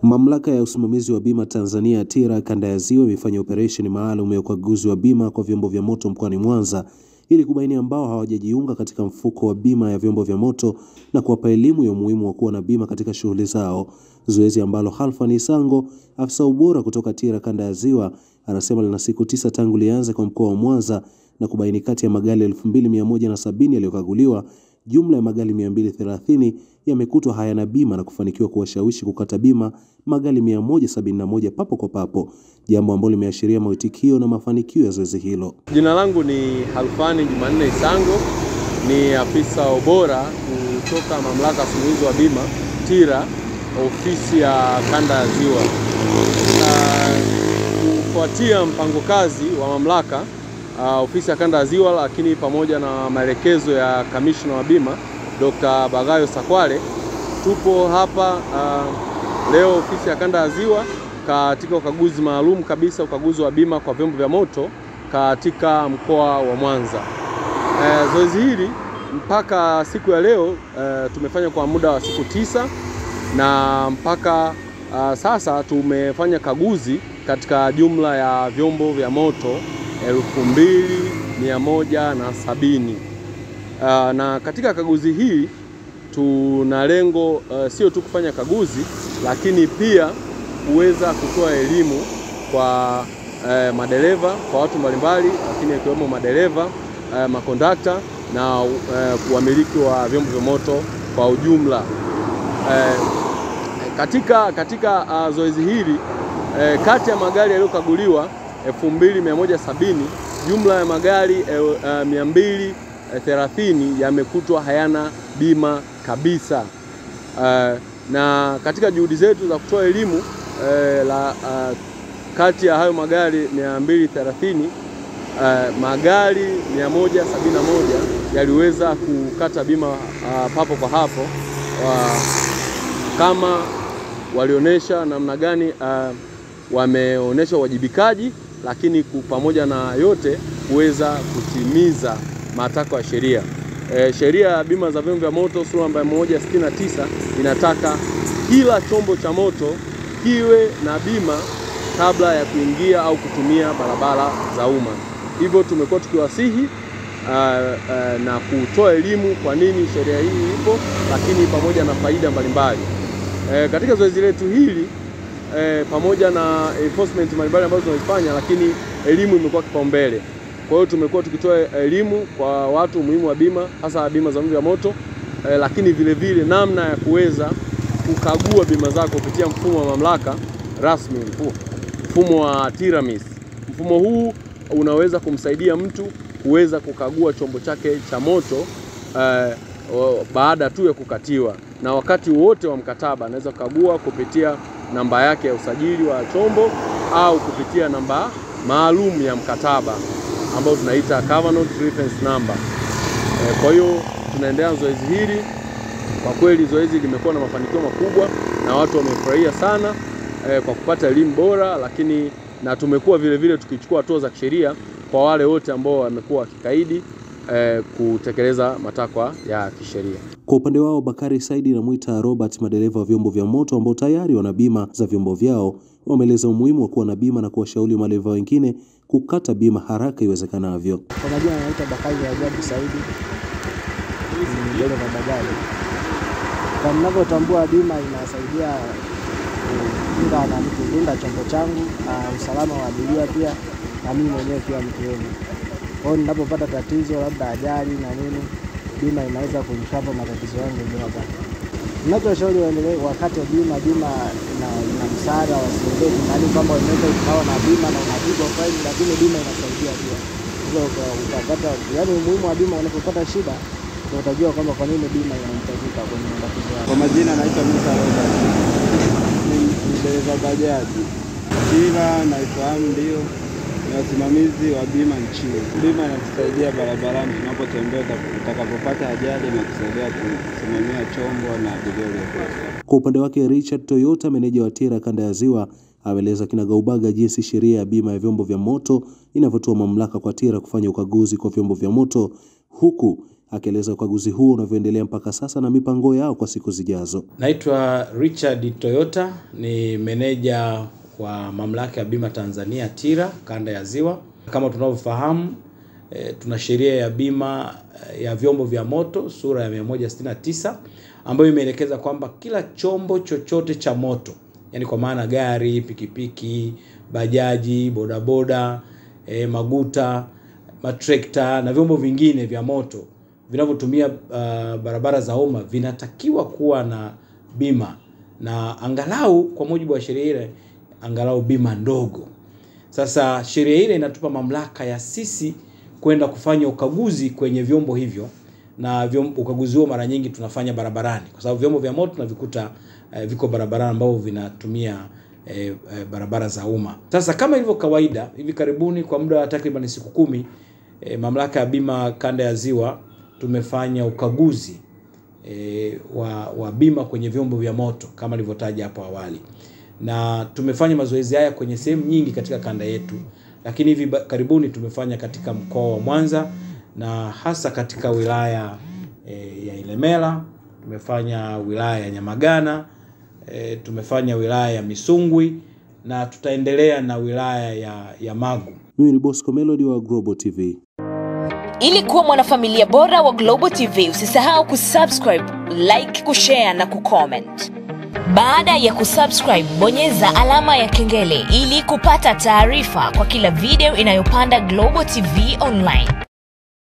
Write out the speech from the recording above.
Mamlaka ya usimamizi wa bima Tanzania TIRA kanda ya Ziwa imefanya operesheni maalum ya ukaguzi wa bima kwa vyombo vya moto mkoani Mwanza ili kubaini ambao hawajajiunga katika mfuko wa bima ya vyombo vya moto na kuwapa elimu ya umuhimu wa kuwa na bima katika shughuli zao. Zoezi ambalo Halfan Isango, afisa ubora kutoka TIRA kanda ya Ziwa, anasema lina siku 9 tangu lianze kwa mkoa wa Mwanza na kubaini kati ya magari 2170 yaliyokaguliwa, jumla ya magari 230 yamekutwa hayana bima na kufanikiwa kuwashawishi kukata bima magari 171 papo kwa papo, jambo ambalo limeashiria mwitikio na mafanikio ya zoezi hilo. Jina langu ni Halfani Jumanne Isango, ni afisa ubora kutoka mamlaka ya usimamizi wa bima TIRA, ofisi ya kanda ya Ziwa. Kufuatia mpango kazi wa mamlaka ofisi ya kanda ya Ziwa, lakini pamoja na maelekezo ya kamishna wa bima Dr. Bagayo Sakwale, tupo hapa leo ofisi ya kanda ya Ziwa katika ukaguzi maalum kabisa, ukaguzi wa bima kwa vyombo vya moto katika mkoa wa Mwanza. Zoezi hili mpaka siku ya leo tumefanya kwa muda wa siku 9 na mpaka sasa tumefanya kaguzi katika jumla ya vyombo vya moto 2170. Na katika kaguzi hii tuna lengo sio tu kufanya kaguzi, lakini pia kuweza kutoa elimu kwa madereva, kwa watu mbalimbali, lakini ikiwemo madereva, makondakta na wamiliki wa vyombo vya moto kwa ujumla. Katika zoezi hili kati ya magari yaliyokaguliwa 2170, jumla ya magari 230 yamekutwa hayana bima kabisa. Na katika juhudi zetu za kutoa elimu kati ya hayo magari 230, magari 171 yaliweza kukata bima papo kwa hapo, kama walionyesha namna gani wameonyesha uwajibikaji, lakini pamoja na yote kuweza kutimiza matakwa ya sheria. Sheria ya bima za vyombo vya moto sura namba 169 inataka kila chombo cha moto kiwe na bima kabla ya kuingia au kutumia barabara za umma. Hivyo tumekuwa tukiwasihi na kutoa elimu kwa nini sheria hii ipo, lakini pamoja na faida mbalimbali. Katika zoezi letu hili pamoja na enforcement mbalimbali ambazo tunazifanya, lakini elimu imekuwa kipaumbele. Kwa hiyo tumekuwa tukitoa elimu kwa watu umuhimu wa bima, hasa bima za vyombo vya moto, lakini vile vile namna ya kuweza kukagua bima zako kupitia mfumo wa mamlaka rasmi, mfumo wa TIRAMIS. Mfumo huu unaweza kumsaidia mtu kuweza kukagua chombo chake cha moto baada tu ya kukatiwa, na wakati wote wa mkataba anaweza kukagua kupitia namba yake ya usajili wa chombo au kupitia namba maalum ya mkataba ambayo tunaita Covenant Reference Number. Kwa hiyo tunaendelea zoezi hili. Kwa kweli zoezi limekuwa na mafanikio makubwa na watu wamefurahia sana kwa kupata elimu bora, lakini na tumekuwa vile vile tukichukua hatua za kisheria kwa wale wote ambao wamekuwa wakikaidi kutekeleza matakwa ya kisheria. Kwa upande wao, Bakari Saidi na Mwita Robert, madereva wa vyombo vya moto ambao tayari wana bima za vyombo vyao, wameeleza umuhimu wa kuwa na bima na kuwashauri madereva wengine kukata bima haraka iwezekanavyo. Kwa majina naitwa Bakari Saidi, dereva bajaji. Kwa mnavyotambua, bima inasaidia kulinda chombo changu, usalama wa abiria pia, na mimi mwenyewe pia mkiwemo. Kwa hiyo ninapopata tatizo, labda ajali na nini, bima inaweza kunikava matatizo yangu bila bana. Ninachoshauri waendelee wakati bima ina msaada, wasiongee nani kwamba unaweza ukawa na bima na unajibu faini, lakini bima inasaidia pia. Hivyo utapata, yani umuhimu wa bima, unapopata shida ndio utajua kwamba kwa nini bima inahitajika kwenye matatizo yako. Kwa majina naitwa Mwita Robert, ni dereva bajaji. TIRA naifahamu, ndio ni wasimamizi wa bima nchini. Bima inatusaidia barabarani tunapotembea, utakapopata ajali na kusaidia kusimamia chombo na abiria. Kwa upande wake, Richard Toyota, meneja wa TIRA kanda ya Ziwa, ameeleza kinagaubaga jinsi sheria ya bima ya vyombo vya moto inavyotoa mamlaka kwa TIRA kufanya ukaguzi kwa vyombo vya moto, huku akieleza ukaguzi huo unavyoendelea mpaka sasa na mipango yao kwa siku zijazo. Naitwa Richard Toyota, ni meneja wa Mamlaka ya Bima Tanzania TIRA kanda ya Ziwa. Kama tunavyofahamu, tuna sheria ya bima ya vyombo vya moto sura ya 169 ambayo imeelekeza kwamba kila chombo chochote cha moto, yani kwa maana gari, pikipiki, bajaji, bodaboda, maguta, matrekta na vyombo vingine vya moto vinavyotumia barabara za umma vinatakiwa kuwa na bima, na angalau kwa mujibu wa sheria ile angalau bima ndogo. Sasa sheria ile inatupa mamlaka ya sisi kwenda kufanya ukaguzi kwenye vyombo hivyo, na ukaguzi huo mara nyingi tunafanya barabarani kwa sababu vyombo vya moto tunavikuta viko barabarani ambao vinatumia barabara za umma. Sasa kama ilivyo kawaida, hivi karibuni kwa muda wa takriban siku 10 Mamlaka ya Bima kanda ya Ziwa tumefanya ukaguzi wa bima kwenye vyombo vya moto kama nilivyotaja hapo awali, na tumefanya mazoezi haya kwenye sehemu nyingi katika kanda yetu, lakini hivi karibuni tumefanya katika mkoa wa Mwanza na hasa katika wilaya ya Ilemela, tumefanya wilaya ya Nyamagana, tumefanya wilaya ya Misungwi na tutaendelea na wilaya ya Magu. Mimi ni Bosco Melody wa Global TV. Ili kuwa mwanafamilia bora wa Global TV, usisahau kusubscribe, like, kushare na kucomment. Baada ya kusubscribe, bonyeza alama ya kengele ili kupata taarifa kwa kila video inayopanda Global TV Online.